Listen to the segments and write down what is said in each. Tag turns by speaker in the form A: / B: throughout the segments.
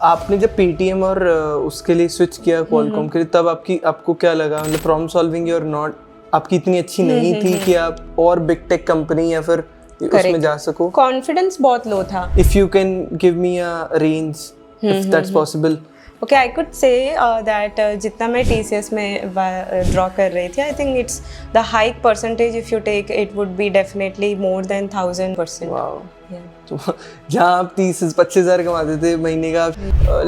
A: आपने जब पेटीएम और उसके लिए स्विच किया क्वालकॉम के लिए, तब आपको क्या लगा? मतलब प्रॉब्लम सॉल्विंग योर नॉट आपकी इतनी अच्छी नहीं थी कि आप और बिग टेक कंपनी या फिर उसमें जा सको?
B: कॉन्फिडेंस बहुत लो था.
A: If you can give me a range, if that's possible.
B: Okay, I could say that जितना मैं TCS में ड्रॉ कर रही थी, I think it's the hike percentage if you take it would be definitely more than 1000%.
A: Wow.
B: Yeah.
A: तो जहाँ आप 30-25 हज़ार कमाते थे महीने का,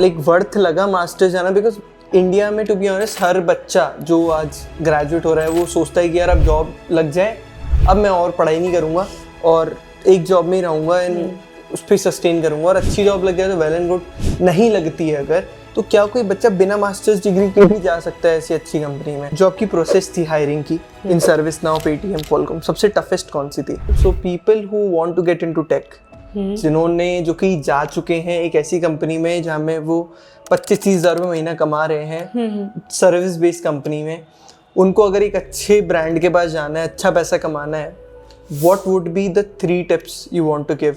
A: लाइक वर्थ लगा मास्टर जाना? बिकॉज इंडिया में टू बी ऑनेस्ट हर बच्चा जो आज ग्रेजुएट हो रहा है वो सोचता है कि यार अब जॉब लग जाए, अब मैं और पढ़ाई नहीं करूँगा और एक जॉब में ही रहूँगा एंड उस पर सस्टेन करूँगा, और अच्छी जॉब लग जाए तो वेल एंड गुड. नहीं लगती है अगर, तो क्या कोई बच्चा बिना मास्टर्स डिग्री के भी जा सकता है ऐसी अच्छी कंपनी में? जो आपकी प्रोसेस थी हायरिंग की in ServiceNow, Paytm, Qualcomm, सबसे टफेस्ट कौन सी थी? So people who want to get into tech, जिन्होंने जो कि जा चुके हैं एक ऐसी कंपनी में जहाँ में वो 25-30 हज़ार रुपये महीना कमा रहे हैं, सर्विस बेस्ड कंपनी में, उनको अगर एक अच्छे ब्रांड के पास जाना है, अच्छा पैसा कमाना है, what would be the 3 tips you want to give?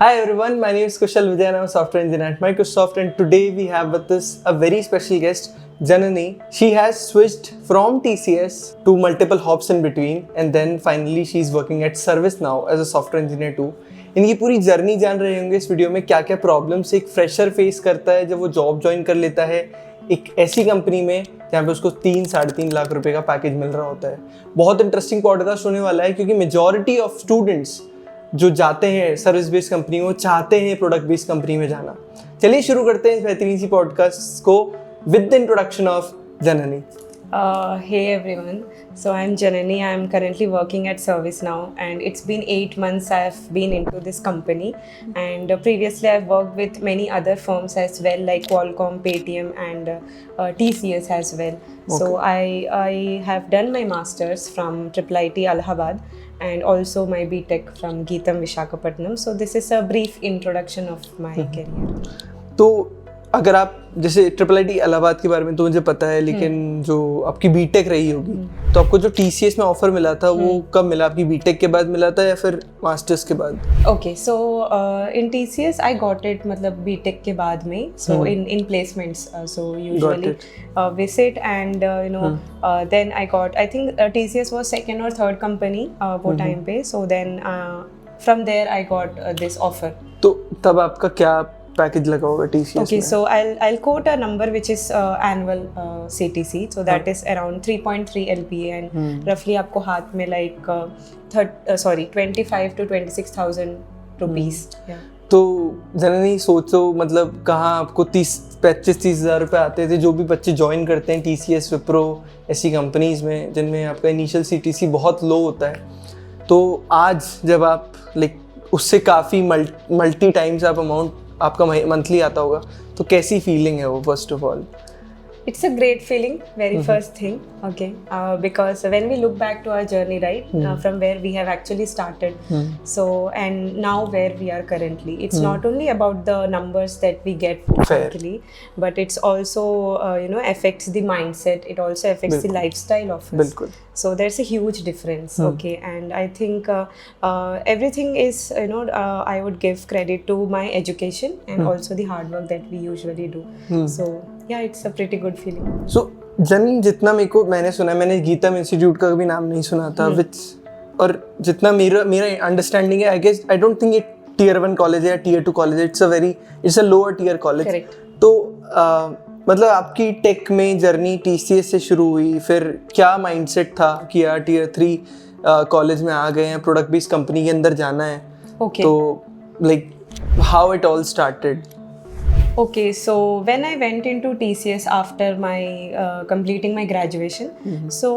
A: Hi everyone, my name is Kushal Vijay and I'm a software engineer at Microsoft, and today we have with us a very special guest, Janani. She has switched from TCS to multiple hops in between and then finally she's working at ServiceNow as a software engineer too. इनकी पूरी journey जान रहे होंगे इस video में, क्या क्या problems एक फ्रेशर फेस करता है जब वो जॉब ज्वाइन कर लेता है एक ऐसी कंपनी में जहाँ पे उसको 3-3.5 लाख रुपए का पैकेज मिल रहा होता है. बहुत इंटरेस्टिंग पॉडकास्ट होने वाला है क्योंकि मेजॉरिटी ऑफ स्टूडेंट्स जो जाते हैं सर्विस बेस्ड कंपनी में चाहते हैं प्रोडक्ट बेस्ड कंपनी में जाना. चलिए शुरू करते हैं इस बेहतरीन सी पॉडकास्ट को with the introduction of Janani.
B: Hey everyone, so I'm Janani. I'm currently working at ServiceNow and it's been 8 months I've been into this company, and previously I've worked with many other firms as well like Qualcomm, Paytm and TCS as well. Okay. So I have done my masters from IIIT Allahabad and also my BTech from Geetam Visakhapatnam. So this is a brief introduction of my career.
A: तो अगर आप जैसे IIIT Allahabad के बारे में तो मुझे पता है, लेकिन जो आपकी बीटेक रही होगी तो आपको जो TCS में ऑफर मिला था वो कब मिला? आपकी बीटेक के बाद मिला था या फिर मास्टर्स के बाद?
B: Okay, so in TCS I got it मतलब बीटेक के बाद में, so in placements, so usually visit and you know then I got, I think TCS was second और थर्ड कंपनी वो टाइम पे, so then from there I got this offer.
A: तो तब आपका क्या पैकेज लगा होगा TCS में?
B: Okay, so I'll quote a number which is annual CTC, so that is around 3.3 LPA and roughly आपको हाथ में like 25 to 26,000 rupees.
A: तो जननी सोचो मतलब कहाँ आपको 25-30 हज़ार रुपये आते थे जो भी बच्चे ज्वाइन करते हैं TCS, विप्रो ऐसी कंपनीज में जिनमें आपका इनिशियल CTC बहुत लो होता है. तो आज जब आप लाइक उससे काफ़ी मल्टी टाइम्स आप अमाउंट आपका मंथली आता होगा, तो कैसी फीलिंग है वो? First of all
B: it's a great feeling, very first thing, okay, because when we look back to our journey, right, from where we have actually started, so and now where we are currently, it's not only about the numbers that we get monthly, but it's also you know affects the mindset, it also affects the lifestyle of us.
A: बिल्कुल.
B: So there's a huge difference, okay, and I think everything is, you know, I would give credit to my education and also the hard work that we usually do. So yeah, it's a pretty good feeling.
A: So जननी, जितना मैंने सुना, मैंने GITAM institute का भी नाम नहीं सुना था, विच और जितना मेरा अंडरस्टैंडिंग है, I guess I don't think it tier 1 college है या tier 2 कॉलेज है, it's a lower tier college. तो मतलब आपकी टेक में जर्नी TCS से शुरू हुई, फिर क्या माइंडसेट था कि यार tier 3 कॉलेज में आ गए हैं, प्रोडक्ट बेस्ड कंपनी के अंदर जाना है?
B: Okay.
A: तो like how it all started?
B: Okay, so when I went into TCS after my completing my graduation, so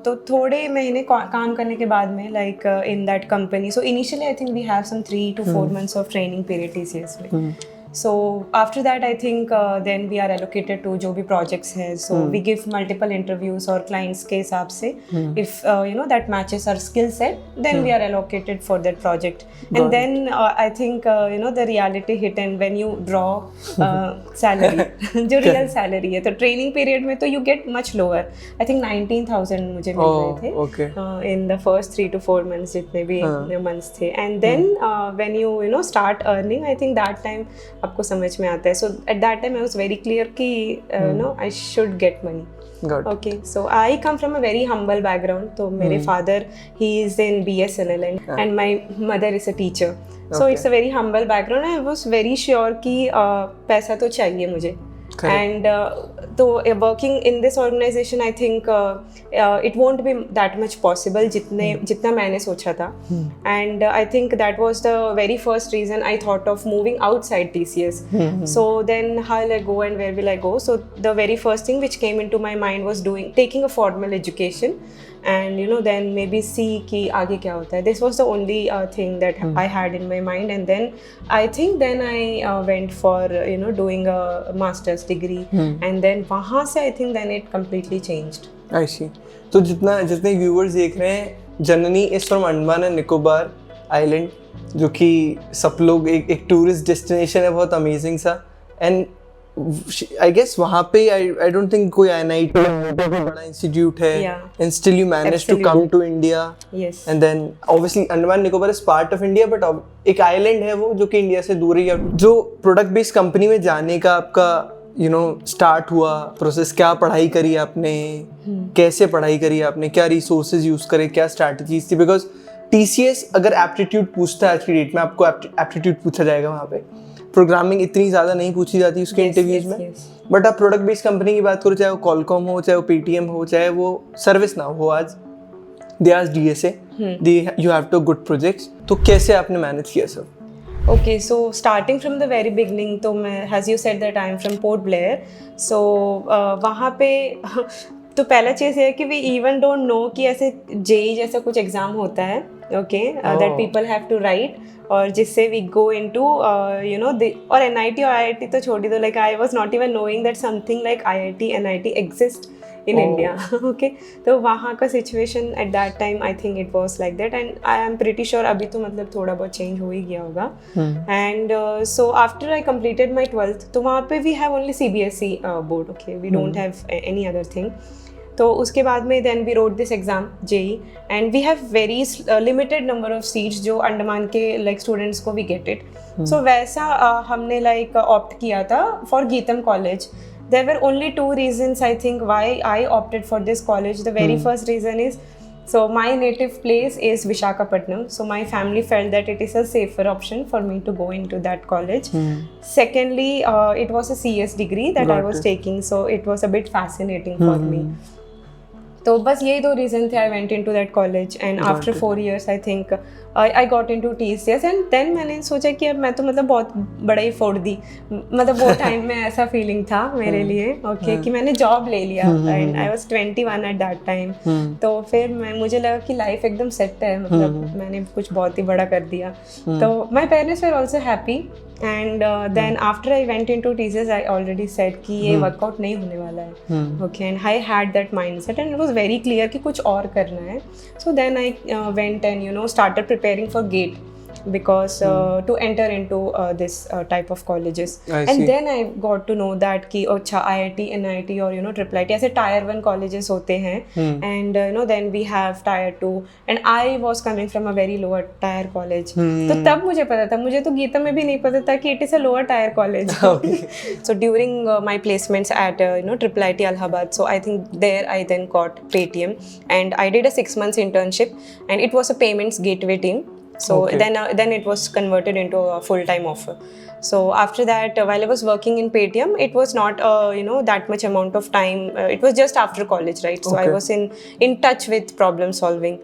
B: तो थोड़े महीने काम करने के बाद में like in that company, so initially I think we have some 3 to 4 months of training period TCS में. So after that, I think then we are allocated to जो भी projects है. So we give multiple interviews और clients के हिसाब से, if that matches our skill set, then we are allocated for that project. And then I think the reality hit, and when you draw salary, जो real salary है, तो training period में तो you get much lower. I think 19,000 मुझे मिल रहे थे.
A: Okay.
B: In the first 3 to 4 months जितने भी months थे. And then when you start earning, I think that time आपको समझ में आता है. So at that time I was very clear कि I should get money.
A: Got it.
B: Okay, so I come from a very humble background. So मेरे father, he is in BSNL and my mother is a teacher. So
A: Okay.
B: it's a very humble background. I was very sure कि पैसा तो चाहिए मुझे. And so working in this organization, I think it won't be that much possible जितना मैंने सोचा था. And I think that was the very first reason I thought of moving outside TCS. So then how will I go and where will I go? So the very first thing which came into my mind was taking a formal education. And then maybe see कि आगे क्या होता है. This was the only thing that I had in my mind. And then I think then I went for doing a master's degree. And then वहाँ से I think then it completely changed.
A: I see. तो जितने viewers देख रहे हैं, Janani is from Andaman and Nicobar island, जो कि सब लोग एक टूरिस्ट डेस्टिनेशन है, बहुत अमेजिंग सा. एंड आई गेस वहाँ पे आई डोंट थिंक कोई NIT बड़ा इंस्टीट्यूट है, and still you manage to come to India.
B: Yes.
A: And then obviously Andaman Nicobar is part of India, but एक आइलैंड है वो जो कि इंडिया से दूर ही है. जो प्रोडक्ट बेस्ड कंपनी में जाने का आपका स्टार्ट हुआ प्रोसेस, क्या पढ़ाई करी आपने, कैसे पढ़ाई करी आपने, क्या रिसोर्सेज यूज करे, क्या स्ट्रैटेजीज थी? बिकॉज TCS अगर एप्टीट्यूड पूछता है आज की डेट में, आपको एप्टीट्यूड पूछा जाएगा वहाँ पे. प्रोग्रामिंग इतनी ज़्यादा नहीं पूछी जाती उसके इंटरव्यूज में. बट आप प्रोडक्ट बेस्ड कंपनी की बात करो, चाहे वो कॉलकॉम हो, चाहे वो पेटीएम हो, चाहे वो सर्विस नाउ हो, आज they are DSA, you have to good projects. तो कैसे आपने मैनेज किया सब?
B: Okay, so starting from the very beginning, तो मैं, as you said that I am from Port Blair, so वहाँ पे तो पहला चीज़ है कि we even don't know कि ऐसे JEE जैसा कुछ एग्ज़ाम होता है, okay, that people have to write, और जिससे we go into और NIT और IIT तो छोड़ दो, like I was not even knowing that something like IIT NIT exist in India. Okay, तो वहाँ का situation at that time I think it was like that, and I am pretty sure अभी तो मतलब थोड़ा बहुत change हो ही गया होगा. And so after I completed my 12th, तो वहाँ पे we have only CBSE board, okay, we don't have any other thing. तो उसके बाद में then we wrote this exam JEE, and we have very limited number of seats जो अंडमान के like students को we get it. So वैसा हमने like opt किया था for Geetam College. There were only 2 reasons I think why I opted for this college. The very first reason is, so my native place is Visakhapatnam, so my family felt that it is a safer option for me to go into that college. Secondly, it was a CS degree that I was taking, so it was a bit fascinating for me. तो बस यही 2 reason थे. I went into that college, and after 4 years I think I got into TCS. And then मैंने सोचा कि अब मैं तो मतलब बहुत बड़ा ही फोड़ दी, मतलब वो टाइम में ऐसा फीलिंग था मेरे लिए, ओके, कि मैंने जॉब ले लिया. And I was 21 at that time. तो फिर मुझे लगा कि लाइफ एकदम सेट है, मतलब मैंने कुछ बहुत ही बड़ा कर दिया. तो my parents were also happy. And then after I went into TCS, I already said कि ये वर्कआउट नहीं होने वाला है, okay, and I had that mindset, and it was very clear कि कुछ और करना है. So then I went and started preparing for GATE, because to enter into this type of colleges. And then I got to know that कि अच्छा IIT NIT और IIIT ऐसे tier 1 colleges होते हैं, and then we have tier 2, and I was coming from a very lower tier college. तो तब मुझे पता था, मुझे तो गीता में भी नहीं पता था कि it is a lower tier college. So during my placements at IIIT Allahabad, so I think there I then got Paytm, and I did a 6 months internship, and it was a payments gateway team. So then it was converted into a full-time offer. So after that, while I was working in Paytm, it was not that much amount of time. It was just after college, right? So I was in touch with problem solving.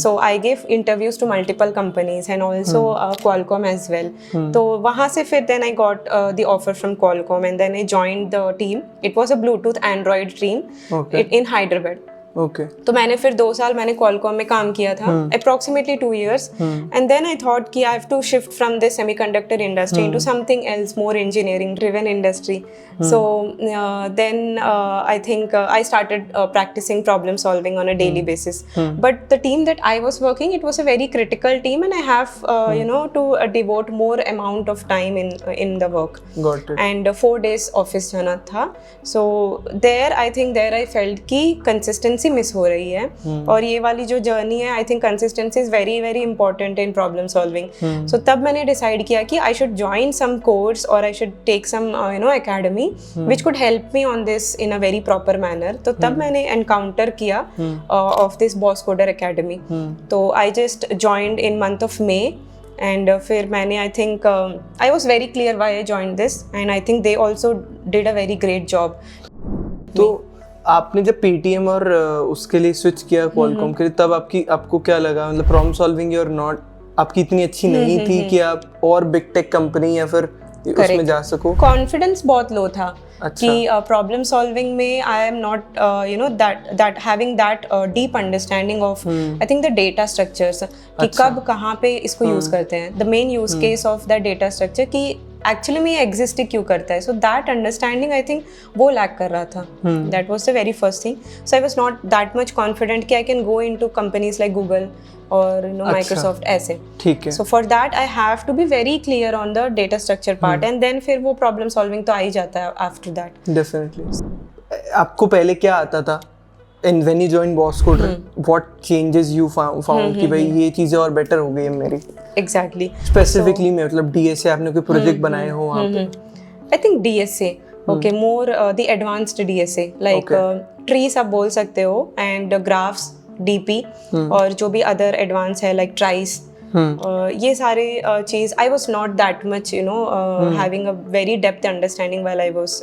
B: So I gave interviews to multiple companies, and also Qualcomm as well. So वहाँ से फिर then I got the offer from Qualcomm, and then I joined the team. It was a Bluetooth Android team in Hyderabad.
A: Okay
B: तो मैंने फिर 2 साल मैंने Qualcomm में काम किया था, approximately 2 years, and then I thought कि I have to shift from this semiconductor industry into something else, more engineering driven industry. So then I think I started practicing problem solving on a daily basis. But the team that I was working, it was a very critical team, and I have to devote more amount of time in the work.
A: Got it.
B: And 4 days office जाना था. So there I think I felt कि consistency miss हो रही है. और ये वाली जो journey है, I think consistency is very very important in problem solving. So तब मैंने decide किया कि I should join some course or I should take some academy which could help me on this in a very proper manner. तो तब मैंने encounter किया of this Boss Coder Academy. तो I just joined in month of May. And फिर मैंने I think I was very clear why I joined this, and I think they also did a very great job.
A: तो आपने जब Paytm और उसके लिए switch किया क्वालकॉम के लिए, तब आपको क्या लगा? मतलब प्रॉब्लम सॉल्विंग और नॉट आपकी इतनी अच्छी नहीं थी कि आप और बिग टेक कंपनी या फिर उसमें जा सको?
B: कॉन्फिडेंस बहुत लो था.
A: अच्छा.
B: कि प्रॉब्लम सॉल्विंग में I am not that having that deep understanding of I think the data structures कि कब कहाँ पे इसको यूज करते हैं, the main use case of the data structure कि एक्चुअली में ये एग्जिस्ट क्यों करता है. So that understanding I think वो लैक कर रहा था. That was the very first thing. So I was not that much confident कि I can go into companies like Google और माइक्रोसॉफ्ट ऐसे.
A: ठीक है.
B: So for that I have to be very clear on the data structure part, and then फिर वो problem solving तो आ ही जाता है आफ्टर दैट.
A: डेफिनेटली. आपको पहले क्या आता था? And when you joined Boss Coder, what changes you found कि भाई ये चीजें और बेटर हो गई है मेरी?
B: Exactly.
A: Specifically में मतलब DSA आपने कोई प्रोजेक्ट बनाए हो वहाँ पे?
B: I think DSA, okay, more the advanced DSA, like trees आप बोल सकते हो, and graphs, DP, और जो भी other advanced है like trice. ये सारे चीज I was not that much having a very depth understanding while I was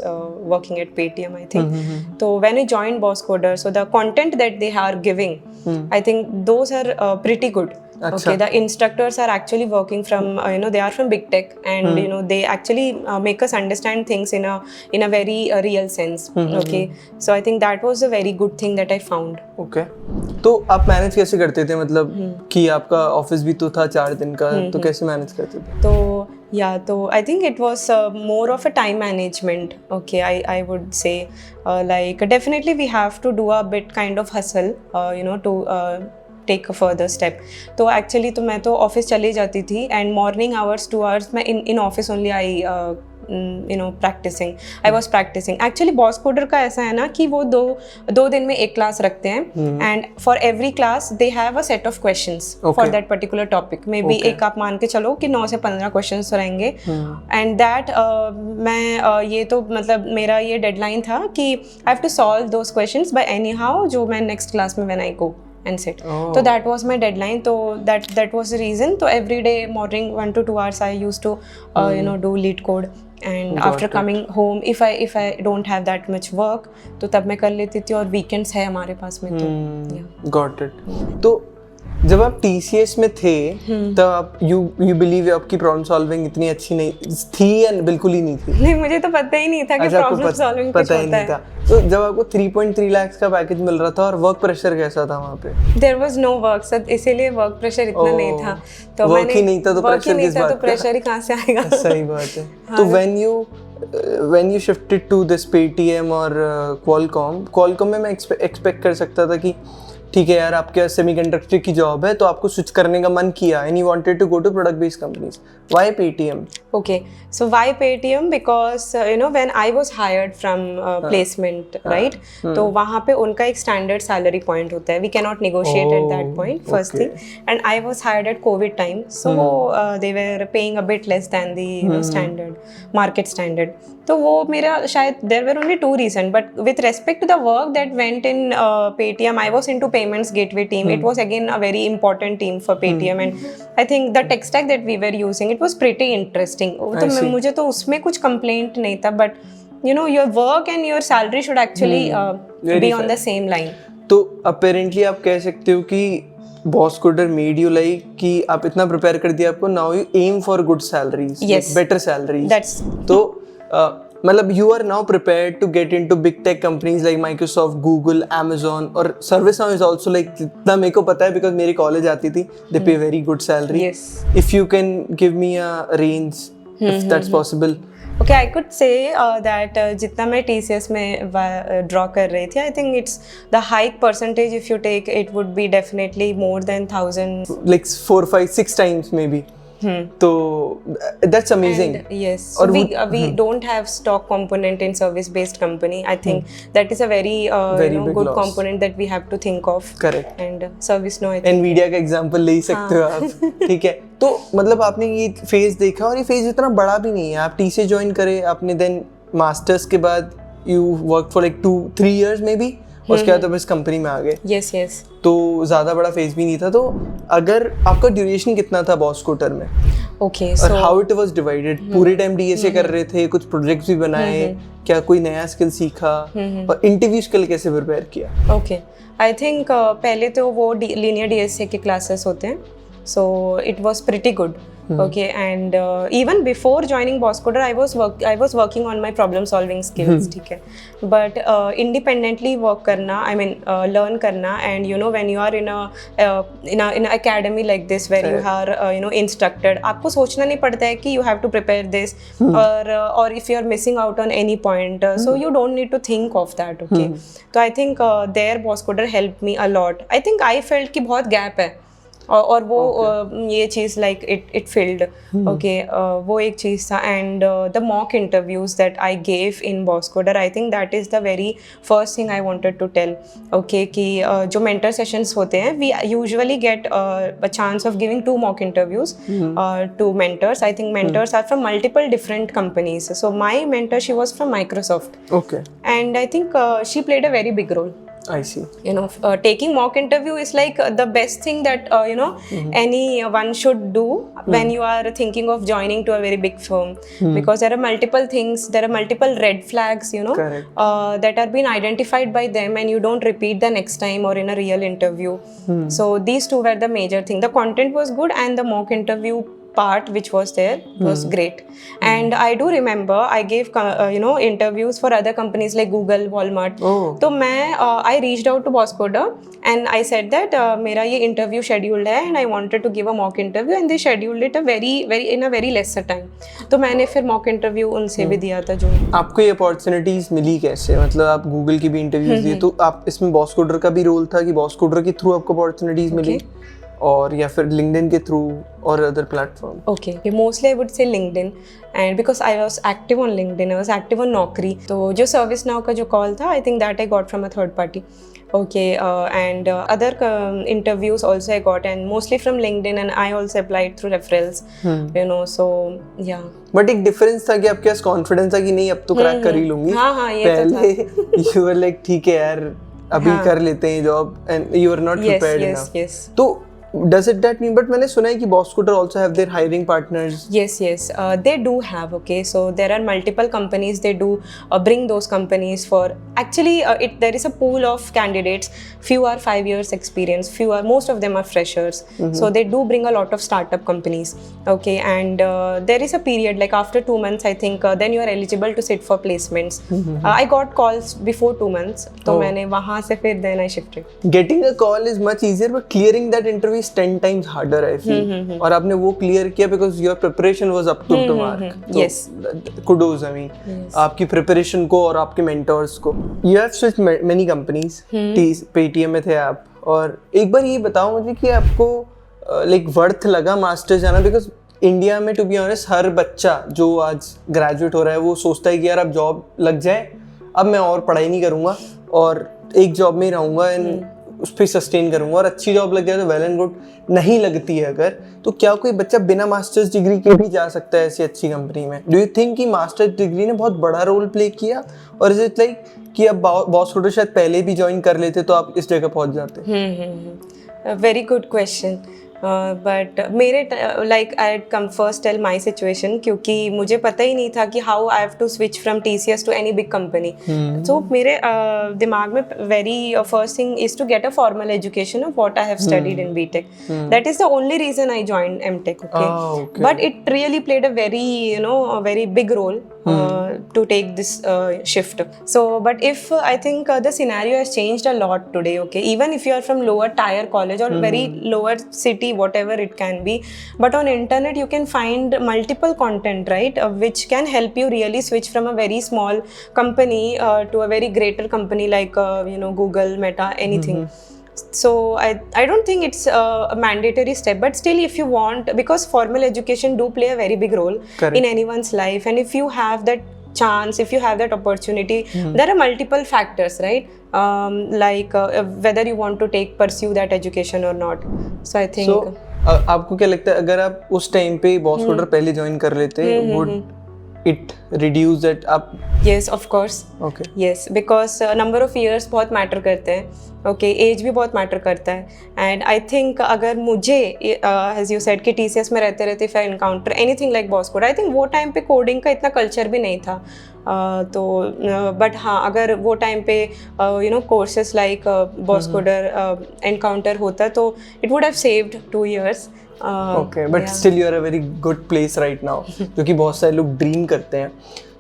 B: working at Paytm I think. तो when I joined Boss Coder, so the content that they are giving I think those are pretty good. Okay, the instructors are actually working from they are from big tech, and they actually make us understand things in a very real sense. Okay, so I think that was a very good thing that I found.
A: Okay, तो आप manage कैसे करते थे? मतलब कि आपका office भी तो था 4 दिन का, तो कैसे मैनेज करते थे?
B: तो I think it was more of a time management. Okay, I would say like definitely we have to do a bit kind of hustle to take a further step. तो एक्चुअली तो मैं तो office चली जाती थी, and morning hours 2 hours मैं in office only I I was practicing. Actually Bosscoder का ऐसा है ना कि वो दो दिन में एक क्लास रखते हैं, and for every class they have a set of questions for that particular topic. May be एक आप मान के चलो कि 9 से 15 क्वेश्चंस रहेंगे, एंड दैट मैं ये तो मतलब मेरा ये डेडलाइन था कि I have to solve those questions by anyhow जो मैं नेक्स्ट क्लास में when I go and sit. So that was my deadline. So that was the reason. So every day morning 1 to 2 hours I used to do lead code, and after coming home if I don't have that much work तो तब मैं कर लेती थी, और weekends है हमारे पास में तो yeah.
A: Got it. तो जब आप TCS में थे तब आप you believe आपकी प्रॉब्लम सॉल्विंग इतनी अच्छी नहीं थी या बिल्कुल ही नहीं थी?
B: नहीं, मुझे तो पता ही नहीं था कि प्रॉब्लम सॉल्विंग कुछ होता है.
A: तो जब आपको 3.3 लाख का पैकेज मिल रहा था, और वर्क प्रेशर कैसा था वहाँ पे?
B: There was no work, sir, इसीलिए वर्क प्रेशर इतना नहीं था. तो
A: वर्क ही नहीं था तो प्रेशर किस बात का?
B: तो प्रेशर ही कहाँ से आएगा?
A: सही बात है. तो when you shifted to this Paytm और Qualcomm में मैं एक्सपेक्ट कर सकता था कि ठीक है यार, आपके सेमीकंडक्टर की जॉब है तो आपको स्विच करने का मन किया, and you wanted to go to product based companies. Why Paytm?
B: Okay, so why Paytm? Because when I was hired from placement, right? तो वहाँ पे उनका एक standard salary point होता है. We cannot negotiate at that point. First thing, and I was hired at COVID time, so they were paying a bit less than the standard market standard. तो वो मेरा शायद there were only 2 reasons, but with respect to the work that went in Paytm, I was into payments gateway team. It was again a very important team for Paytm, and I think the tech stack that we were using, it was pretty interesting. तो मुझे तो उसमें कुछ complaint नहीं था, but your work and your salary should actually be on the same line.
A: तो apparently आप कह सकते हो कि Bosscoder made you like कि आप इतना प्रिपेयर कर दिया आपको, now you aim for good salaries, better salaries.
B: That's
A: तो मतलब you are now prepared to get into big tech companies like Microsoft, Google, Amazon और ServiceNow is also like जितना मेरे को पता है because मेरी कॉलेज आती थी, they pay very good salary.
B: Yes.
A: If you can give me a range, if that's possible.
B: Okay, I could say that जितना मैं TCS में draw कर रही थी, I think it's the hike percentage if you take it would be definitely more than 1,000.
A: Like 4, 5, 6 times maybe. तो that's amazing.
B: And, yes.
A: और
B: We don't have stock component in service-based company. I think that is a very,
A: Very big
B: good
A: loss.
B: component that we have to think of.
A: Correct.
B: And ServiceNow, I think.
A: Nvidia का example ले ही सकते हो आप, ठीक है. तो मतलब आपने ये फेज देखा और ये फेज इतना बड़ा भी नहीं है. आप टी से ज्वाइन करे, आपने देन मास्टर्स के बाद you work for like 2-3 years may be, उसके बाद तो इस कंपनी में आ गए.
B: Yes, yes.
A: तो ज़्यादा बड़ा फेज भी नहीं था. तो अगर आपका ड्यूरेशन कितना था बॉस्कोटर में,
B: Okay,
A: और
B: so
A: how it was divided? पूरे टाइम डीएसए कर रहे थे, कुछ प्रोजेक्ट्स भी बनाए, क्या कोई नया स्किल सीखा, और इंटरव्यूज के लिए कैसे प्रिपेयर किया?
B: okay. I think पहले तो वो linear DSA के classes होते हैं. So it was pretty good. Okay, and even before joining Boscoder, I was working on my problem solving skills, ठीक है. But independently work करना, I mean learn करना, and you know when you are in a academy like this where you are instructed, आपको सोचना नहीं पड़ता है कि you have to prepare this or if you are missing out on any point, so you don't need to think of that. Okay, so I think there Boscoder helped me a lot. I think I felt कि बहुत gap है. और वो ये चीज़ like it field okay, वो एक चीज़ था. And the mock interviews that I gave in Bosscoder, I think that is the very first thing I wanted to tell. Okay, कि जो मेंटर सेशंस होते हैं, we usually get a chance of giving 2 mock interviews to mentors. I think mentors are from multiple different companies. So my mentor, she was from Microsoft,
A: okay,
B: and I think she played a very big role.
A: I see.
B: You know, taking mock interview is like the best thing that anyone should do when you are thinking of joining to a very big firm, because there are multiple things, there are multiple red flags,
A: Correct.
B: that are being identified by them, and you don't repeat the next time or in a real interview. So these two were the major thing. The content was good, and the mock interview part which was there was great. And I do remember I gave interviews for other companies like Google, Walmart. तो मैं I reached out to Boscoder and I said that मेरा ये interview scheduled है and I wanted to give a mock interview, and they scheduled it in a very lesser time. तो मैंने फिर mock interview उनसे भी दिया था. जो
A: आपको ये अपॉर्चुनिटीज मिली कैसे? मतलब आप गूगल की भी इंटरव्यूज दिए, तो आप इसमें बॉस्कोडर का भी रोल था कि बॉस्कोडर के थ्रू आपको अपॉर्चुनिटीज मिली, और या फिर लिंक्डइन के थ्रू और other platform?
B: Okay, mostly I would say LinkedIn, and because I was active on LinkedIn, I was active on Naukri. तो जो ServiceNow का जो कॉल था, I think that I got from a third party. Okay, and other interviews also I got, and mostly from LinkedIn, and I also applied through referrals. So yeah.
A: But एक difference था कि आपके पास confidence था कि नहीं अब तो crack कर ही लूंगी.
B: हाँ, ये
A: पहले यू वर लाइक ठीक है यार, अभी कर लेते हैं job, and you are not prepared enough.
B: Yes.
A: तो does it that mean, but मैंने सुना है कि Boscoder also have their hiring partners?
B: Yes, they do have. Okay, so there are multiple companies. They do bring those companies for actually there is a pool of candidates. Few are 5 years experience, most of them are freshers. So they do bring a lot of startup companies. Okay, and there is a period like after 2 months, I think then you are eligible to sit for placements. I got calls before 2 months, तो मैंने वहाँ से फिर then I shifted.
A: Getting a call is much easier, but clearing that interview is 10 times harder, I feel. और आपने वो clear किया because your preparation was up to the mark.
B: Yes.
A: Kudos, I mean. आपकी preparation को और आपके mentors को. You have switched many companies. Paytm में थे आप, और एक बार ये बताओ मुझे कि आपको लाइक वर्थ लगा मास्टर्स जाना? बिकॉज इंडिया में टू बी ऑनेस्ट हर बच्चा जो आज ग्रेजुएट हो रहा है वो सोचता है कि यार अब जॉब लग जाए, अब मैं और पढ़ाई नहीं करूँगा और एक जॉब में ही रहूँगा एंड उस पर सस्टेन करूँगा, और अच्छी जॉब लग जाए तो वेल एंड गुड. नहीं लगती है अगर, तो क्या कोई बच्चा बिना मास्टर्स डिग्री के भी जा सकता है ऐसी अच्छी कंपनी में? डू यू थिंक कि मास्टर्स डिग्री ने बहुत बड़ा रोल प्ले किया, और इज इट लाइक कि अब बॉस्कोडर शायद पहले भी ज्वाइन कर लेते तो आप इस जगह पहुंच जाते?
B: Very good question. बट मेरे like I come first tell my situation, क्योंकि मुझे पता ही नहीं था कि how I have to switch from TCS to any big company. तो मेरे दिमाग में very first thing is to get a formal education of what I have studied in BTech. That is the only reason I joined MTech. Okay, but it really played a very very big role to take this shift. So but if I think the scenario has changed a lot today, okay, even if you are from lower tier college or very lower city, whatever it can be, but on internet you can find multiple content, right, which can help you really switch from a very small company to a very greater company like Google, Meta, anything. So I don't think it's a mandatory step, but still if you want, because formal education do play a very big role
A: Correct.
B: in anyone's life, and if you have that chance, if you have that opportunity, there are multiple factors, right, like whether you want to pursue that education or not. So I think
A: आपको क्या लगता है अगर आप उस time पे boss coder पहले join कर लेते would it reduce that up?
B: yes, of course.
A: Okay.
B: yes, because number of years बहुत मैटर करते हैं, ओके, एज भी बहुत मैटर करता है. एंड आई थिंक अगर मुझे एज यू सेड कि TCS में रहते रहते if I encounter anything like boss code, I think वो टाइम पे कोडिंग का इतना कल्चर भी नहीं था. तो बट हाँ, अगर वो टाइम पे courses like boss coder encounter होता तो it would have saved 2 years.
A: Okay, but still you are a very good place right now, क्योंकि बहुत सारे लोग ड्रीम करते हैं.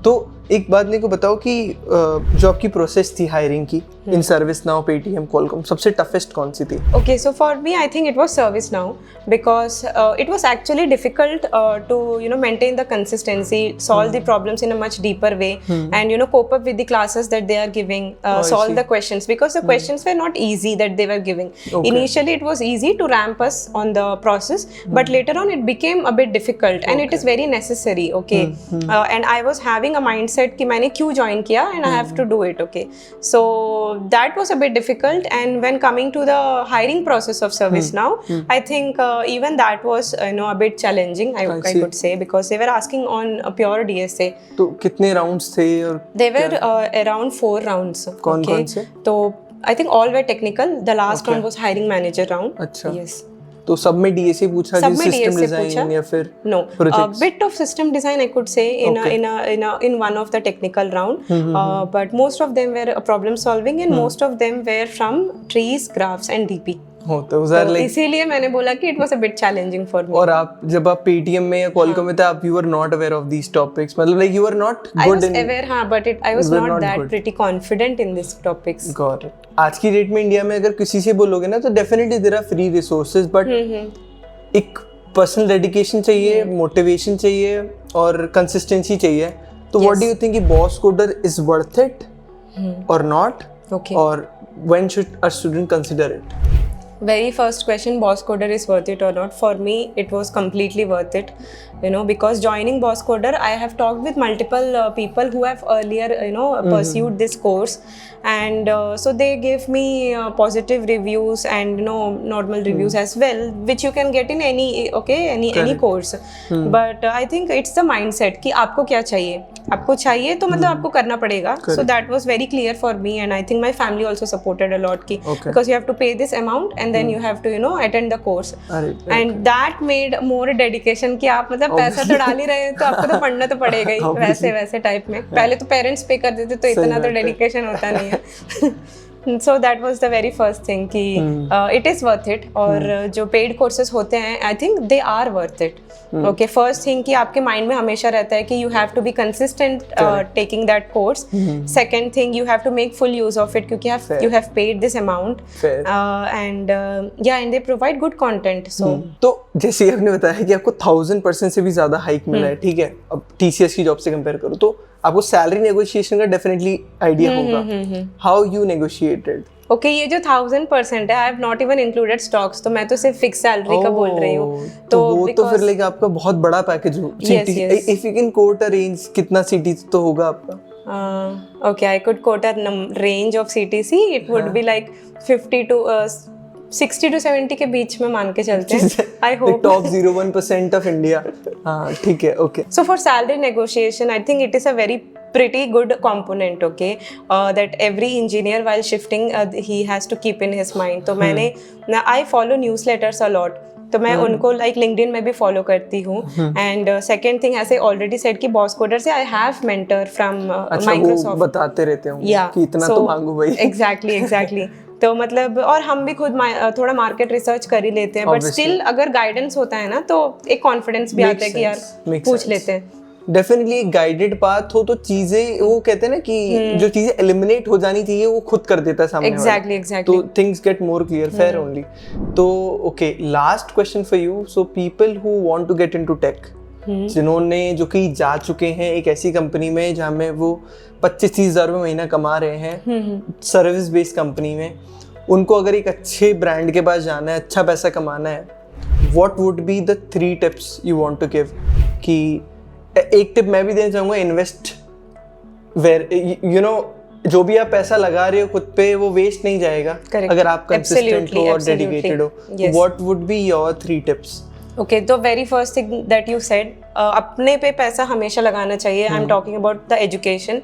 A: तो एक बात मेरे को बताओ कि जो आपकी प्रोसेस थी हायरिंग की इन ServiceNow, Paytm, Qualcomm, सबसे टफेस्ट कौन सी थी?
B: Okay, so for me, I think it was ServiceNow, because it was actually difficult to maintain the consistency, solve the problems in a much deeper way, and cope up with the classes that they are giving, solve the questions, because the questions were not easy that they were giving.
A: Okay.
B: Initially, it was easy to ramp us on the process, but later on it became a bit difficult, and it is very necessary. Okay, and I was having a mindset कि मैंने क्यों join किया and I have to do it. Okay, so that was a bit difficult, and when coming to the hiring process of ServiceNow, I think even that was a bit challenging, I could say, because they were asking on a pure DSA.
A: तो कितने rounds थे और
B: They were around 4 rounds.
A: कौन कौन से?
B: तो I think all were technical. The last round was hiring manager round.
A: अच्छा.
B: Yes.
A: तो सब में DSA पूछा कि सिस्टम डिजाइन या फिर
B: no
A: projects?
B: bit of system design I could say in one of the technical round, but most of them were problem solving, and most of them were from trees, graphs and DP.
A: तो
B: इसीलिए मैंने बोला कि it was a bit challenging for me.
A: और आप जब आप Paytm में या Qualcomm में थे, आप you were not aware of these topics, मतलब like you were not good
B: I was
A: in
B: aware, हाँ, but I was
A: you were
B: not
A: not
B: that
A: good.
B: pretty confident in these topics.
A: Got it. आज की date में India में अगर किसी से बोलोगे ना तो definitely there are free resources, but एक पर्सनल डेडिकेशन चाहिए, मोटिवेशन चाहिए और कंसिस्टेंसी चाहिए. तो व्हाट डू यू थिंक कि Bosscoder is worth it और नॉट?
B: Okay.
A: और when should a student consider it?
B: Very first question, Boss Coder is worth it or not? For me, it was completely worth it, because joining Boss Coder, I have talked with multiple people who have earlier, pursued this course, and so they gave me positive reviews and normal reviews as well, which you can get in any course. But I think it's the mindset कि आपको क्या चाहिए. आपको चाहिए तो मतलब आपको करना पड़ेगा. So that was very clear for me, and I think my family also supported a lot कि because you have to pay this amount and then you have to attend the course. And that made more dedication कि आप मतलब पैसा तो डाल ही रहे हैं तो आपको तो पढ़ना तो पड़ेगा ही, वैसे टाइप में. पहले तो पेरेंट्स पे कर देते तो इतना तो डेडिकेशन होता नहीं है. So that was the very first thing कि it is worth it. और जो paid courses होते हैं, I think they are worth it. Okay, first thing कि आपके mind में हमेशा रहता है कि you have to be consistent taking that course. Second thing, you have to make full use of it क्योंकि you have paid this amount. And they provide good content. So
A: तो जैसे आपने बताया कि आपको 1000% से भी ज़्यादा हाइक मिला है, ठीक है, अब TCS की जॉब से कंपेयर करो तो आपको सैलरी नेगोशिएशन का डेफिनेटली आइडिया होगा. How you negotiated?
B: ओके, ये जो 1000% है, I have not even included stocks, तो मैं तो सिर्फ फिक्स सैलरी का बोल रही हूँ.
A: तो वो तो फिर लाइक आपका बहुत बड़ा पैकेज हो. If you can quote a range, कितना CTC तो होगा आपका?
B: Okay, I could quote a range of CTC. It would be like 50 to 60 to 70 के बीच में मान के चलते हैं. I hope
A: top 0.1% of India. हाँ, ठीक है, okay.
B: So for salary negotiation, I think it is a very pretty good component, okay, that every engineer while shifting he has to keep in his mind. तो I follow newsletters a lot. तो मैं उनको like LinkedIn में भी follow करती हूँ. And second thing, ऐसे already said कि Boss Coder से I have mentor from Microsoft.
A: वो बताते रहते होंगे कि इतना तो मांगो भाई. Exactly.
B: तो मतलब और हम भी खुद थोड़ा मार्केट रिसर्च कर ही लेते हैं, बट स्टिल अगर गाइडेंस होता है ना तो एक कॉन्फिडेंस भी आता है कि यार पूछ लेते हैं.
A: डेफिनेटली गाइडेड पाथ हो तो चीजें, वो कहते हैं ना कि जो चीजें एलिमिनेट हो जानी चाहिए वो खुद कर देता है सामने वाला।
B: एग्जैक्टली
A: तो things get more clear, fair only. तो okay, last question for you. So people who want to get into tech, जिन्होंने जो कि जा चुके हैं एक ऐसी कंपनी में जहाँ में वो 25-30 हज़ार रुपये महीना कमा रहे हैं, सर्विस बेस्ड कंपनी में, उनको अगर एक अच्छे ब्रांड के पास जाना है, अच्छा पैसा कमाना है, what would be the 3 tips you want to give? कि एक टिप मैं भी देना चाहूँगा, इन्वेस्ट वेयर यू नो, जो भी आप पैसा लगा रहे हो खुद पे वो वेस्ट नहीं जाएगा।
B: Correct.
A: अगर आप कंसिस्टेंट हो और
B: Absolutely.
A: डेडिकेटेड हो।
B: Yes.
A: What would be your 3 tips?
B: Okay, तो very first thing that you said, अपने पे पैसा हमेशा लगाना चाहिए। I am talking about the education,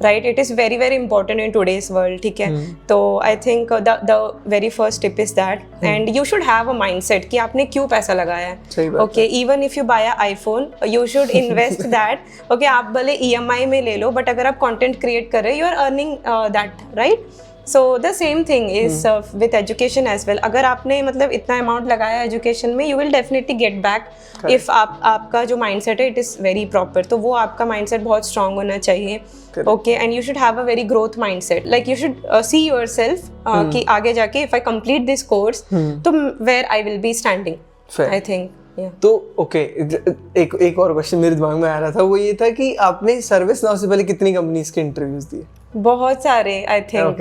B: right? It is very very important in today's world, ठीक है? तो I think the very first tip is that, and you should have a mindset कि आपने क्यों पैसा लगाया है। Okay, even if you bye a iPhone you should invest that. Okay, आप भले EMI में ले लो, बट अगर आप कंटेंट क्रिएट कर रहे हो, you are earning that, right? So the same thing is with education as well. अगर आपने मतलब इतना अमाउंट लगाया एजुकेशन में, you will definitely get back if आपका जो माइंडसेट है इट इज़ वेरी प्रॉपर। तो वो आपका माइंडसेट बहुत स्ट्रांग होना चाहिए। Okay, and you should have a very growth mindset, like you should see yourself कि आगे जाके if I complete this course तो where I will be standing, I think.
A: तो ओके, एक और क्वेश्चन मेरे दिमाग में आ रहा था, वो ये था कि आपने सर्विस नाउ से पहले कितनी कंपनीज के इंटरव्यूज दिए?
B: बहुत सारे, आई थिंक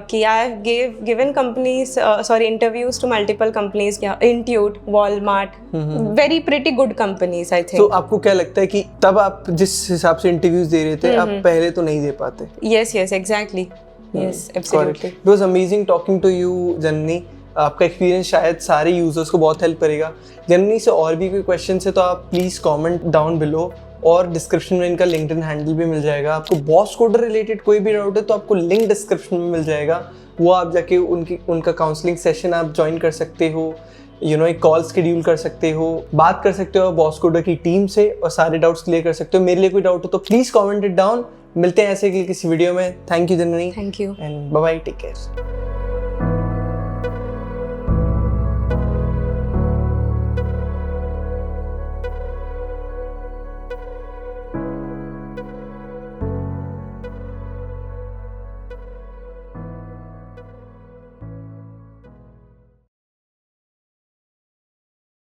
B: कि I have given companies, sorry, interviews to multiple companies, Intuit, Walmart, very pretty good companies, I think.
A: तो आपको क्या लगता है कि तब आप जिस हिसाब से इंटरव्यूज दे रहे थे, आप पहले तो नहीं दे पाते?
B: Yes yes, exactly, yes, absolutely.
A: It was amazing talking to you Janani. आपका एक्सपीरियंस शायद सारे यूजर्स को बहुत हेल्प करेगा। जननी से और भी कोई क्वेश्चन है तो आप प्लीज़ कमेंट डाउन बिलो, और डिस्क्रिप्शन में इनका लिंक्डइन हैंडल भी मिल जाएगा। आपको बॉस कोडर रिलेटेड कोई भी डाउट है तो आपको लिंक डिस्क्रिप्शन में मिल जाएगा, वो आप जाके उनका काउंसलिंग सेशन आप ज्वाइन कर सकते हो, एक कॉल शेड्यूल कर सकते हो, बात कर सकते हो बॉस कोडर की टीम से और सारे डाउट्स क्लियर कर सकते हो। मेरे लिए कोई डाउट हो तो प्लीज़ कॉमेंट इट डाउन। मिलते हैं ऐसे किसी वीडियो में। Thank you Janani,
B: thank you,
A: and bye bye, take care.